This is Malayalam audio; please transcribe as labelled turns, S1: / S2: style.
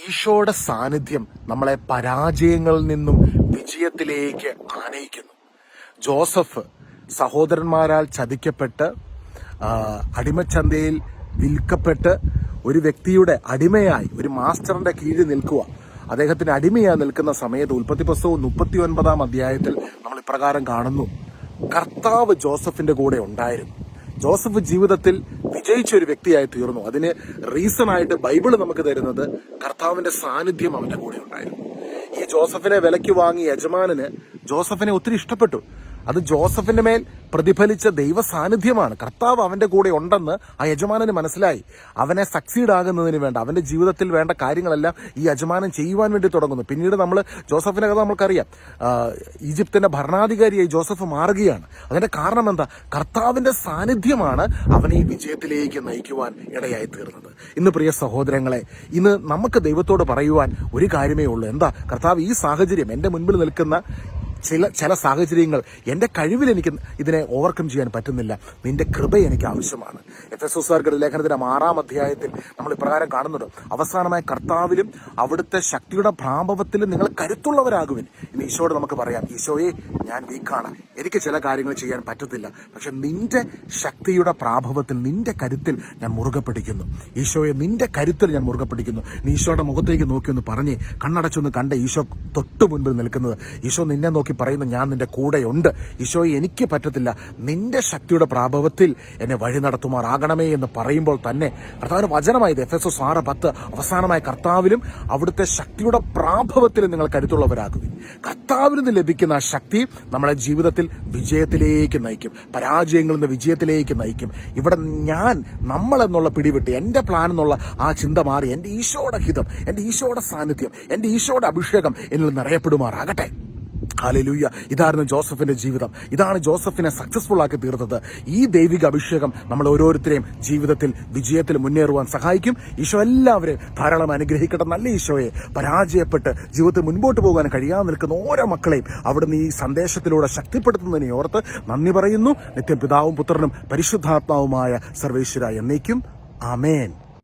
S1: ഈശോയുടെ സാന്നിധ്യം നമ്മളെ പരാജയങ്ങളിൽ നിന്നും വിജയത്തിലേക്ക് ആനയിക്കുന്നു. ജോസഫ് സഹോദരന്മാരാൽ ചതിക്കപ്പെട്ട് അടിമച്ചന്തയിൽ വിൽക്കപ്പെട്ട് ഒരു വ്യക്തിയുടെ അടിമയായി, ഒരു മാസ്റ്ററിന്റെ കീഴിൽ നിൽക്കുക. അദ്ദേഹത്തിന് അടിമയായി നിൽക്കുന്ന സമയത്ത് ഉൽപ്പത്തി പുസ്തകം 39 അധ്യായത്തിൽ നമ്മൾ ഇപ്രകാരം കാണുന്നു: കർത്താവ് ജോസഫിന്റെ കൂടെ ഉണ്ടായിരുന്നു. ജോസഫ് ജീവിതത്തിൽ വിജയിച്ച ഒരു വ്യക്തിയായി തീർന്നു. അതിന് റീസൺ ആയിട്ട് ബൈബിള് നമുക്ക് തരുന്നത് കർത്താവിന്റെ സാന്നിധ്യം അവന്റെ കൂടെ ഉണ്ടായിരുന്നു. ഈ ജോസഫിനെ വിലയ്ക്ക് വാങ്ങിയ യജമാനന് ജോസഫിനെ ഒത്തിരി ഇഷ്ടപ്പെട്ടു. അത് ജോസഫിന്റെ മേൽ പ്രതിഫലിച്ച ദൈവ സാന്നിധ്യമാണ്. കർത്താവ് അവന്റെ കൂടെ ഉണ്ടെന്ന് ആ യജമാനന് മനസ്സിലായി. അവനെ സക്സീഡ് ആകുന്നതിന് വേണ്ട, അവന്റെ ജീവിതത്തിൽ വേണ്ട കാര്യങ്ങളെല്ലാം ഈ യജമാനൻ ചെയ്യുവാൻ വേണ്ടി തുടങ്ങുന്നു. പിന്നീട് നമ്മൾ ജോസഫിന്റെ കഥ നമുക്കറിയാം. ഈജിപ്തിന്റെ ഭരണാധികാരിയായി ജോസഫ് മാറുകയാണ്. അതിന്റെ കാരണം എന്താ? കർത്താവിന്റെ സാന്നിധ്യമാണ് അവനെ ഈ വിജയത്തിലേക്ക് നയിക്കുവാൻ ഇടയായി തീർന്നത്. ഇന്ന് പ്രിയ സഹോദരങ്ങളെ, ഇന്ന് നമുക്ക് ദൈവത്തോട് പറയുവാൻ ഒരു കാര്യമേ ഉള്ളൂ. എന്താ? കർത്താവ്, ഈ സാഹചര്യം, എന്റെ മുൻപിൽ നിൽക്കുന്ന ചില സാഹചര്യങ്ങൾ എന്റെ കഴിവിൽ എനിക്ക് ഇതിനെ ഓവർകം ചെയ്യാൻ പറ്റുന്നില്ല. നിന്റെ കൃപ എനിക്ക് ആവശ്യമാണ്. എഫെസോസുകാരുടെ ലേഖനത്തിന്റെ 6 അധ്യായത്തിൽ നമ്മൾ ഇപ്രകാരം കാണുന്നുണ്ട്: അവസാനമായ കർത്താവിലും അവിടുത്തെ ശക്തിയുടെ പ്രാഭവത്തിലും നിങ്ങൾ കരുത്തുള്ളവരാകുവിൻ. ഇന്ന് ഈശോയോട് നമുക്ക് പറയാം: ഈശോയെ, ഞാൻ വീക്കാണ്, എനിക്ക് ചില കാര്യങ്ങൾ ചെയ്യാൻ പറ്റത്തില്ല, പക്ഷെ നിന്റെ ശക്തിയുടെ പ്രാഭവത്തിൽ, നിന്റെ കരുത്തിൽ ഞാൻ മുറുകെ പിടിക്കുന്നു. ഈശോയെ, നിന്റെ കരുത്തിൽ ഞാൻ മുറുകെ പിടിക്കുന്നു. നീ ഈശോയുടെ മുഖത്തേക്ക് നോക്കി ഒന്ന് പറഞ്ഞ് കണ്ണടച്ചൊന്ന് കണ്ട ഈശോ തൊട്ടു മുൻപിൽ നിൽക്കുന്നത്. ഈശോ നിന്നെ നോക്കി പറയുന്നു: ഞാൻ നിന്റെ കൂടെയുണ്ട്. ഈശോയെ, എനിക്ക് പറ്റത്തില്ല, നിന്റെ ശക്തിയുടെ പ്രാഭവത്തിൽ എന്നെ വഴി നടത്തുമാറാകണമേ എന്ന് പറയുമ്പോൾ തന്നെ കർത്താവിന്റെ വചനമായത് എഫെസോസ് 6:10 അവസാനമായ കർത്താവിലും അവിടുത്തെ ശക്തിയുടെ പ്രാഭവത്തിലും നിങ്ങൾ കരുത്തുള്ളവരാകുവിൻ. കർത്താവിൽ നിന്ന് ലഭിക്കുന്ന ആ ശക്തി നമ്മളെ ജീവിതത്തിൽ വിജയത്തിലേക്ക് നയിക്കും, പരാജയങ്ങളിൽ നിന്ന് വിജയത്തിലേക്ക് നയിക്കും. ഇവിടെ നമ്മൾ എന്നുള്ള പിടിവിട്ട് എന്റെ പ്ലാൻ എന്നുള്ള ആ ചിന്ത മാറി എന്റെ ഈശോയുടെ ഹിതം, എന്റെ ഈശോയുടെ സാന്നിധ്യം, എന്റെ ഈശോയുടെ അഭിഷേകം എന്നിൽ നിറയപ്പെടുമാറാകട്ടെ. ഹല്ലേലൂയ. ഇതായിരുന്നു ജോസഫിന്റെ ജീവിതം. ഇതാണ് ജോസഫിനെ സക്സസ്ഫുൾ ആക്കി തീർത്തത്. ഈ ദൈവിക അഭിഷേകം നമ്മൾ ഓരോരുത്തരെയും ജീവിതത്തിൽ വിജയത്തിൽ മുന്നേറുവാൻ സഹായിക്കും. ഈശോ എല്ലാവരെയും ധാരാളം അനുഗ്രഹിക്കട്ടെ. നല്ല ഈശോയെ, പരാജയപ്പെട്ട് ജീവിതത്തിൽ മുൻപോട്ട് പോകാൻ കഴിയാതെ നിൽക്കുന്ന ഓരോ മക്കളെയും അവിടുന്ന് ഈ സന്ദേശത്തിലൂടെ ശക്തിപ്പെടുത്തുന്നതിനെ ഓർത്ത് നന്ദി പറയുന്നു. നിത്യപിതാവും പുത്രനും പരിശുദ്ധാത്മാവുമായ സർവേശ്വര എന്നേക്കും. ആമേൻ.